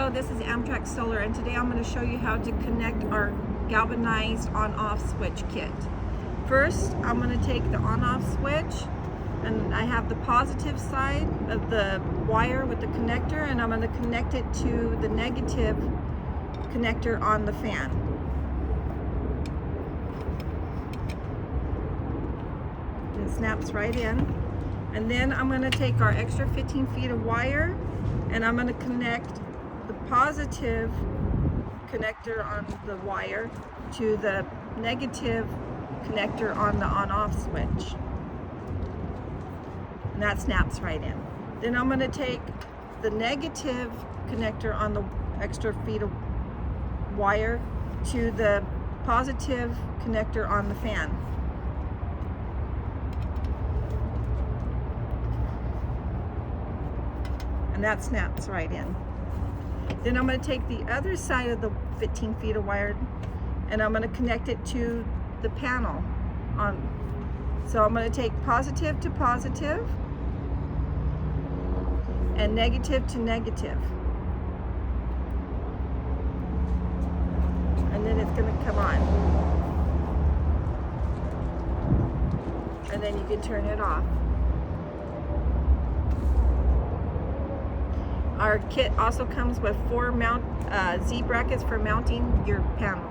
Hello, this is Amtrak Solar, and today I'm going to show you how to connect our galvanized on-off switch kit. First, I'm going to take the on-off switch, and I have the positive side of the wire with the connector, and I'm going to connect it to the negative connector on the fan. It snaps right in. And then I'm going to take our extra 15 feet of wire, and I'm going to connect the positive connector on the wire to the negative connector on the on-off switch. And that snaps right in. Then I'm going to take the negative connector on the extra feet of wire to the positive connector on the fan. And that snaps right in. Then I'm going to take the other side of the 15 feet of wire, and I'm going to connect it to the panel on. So I'm going to take positive to positive and negative to negative. And then it's going to come on. And then you can turn it off. Our kit also comes with 4 Z brackets for mounting your panel.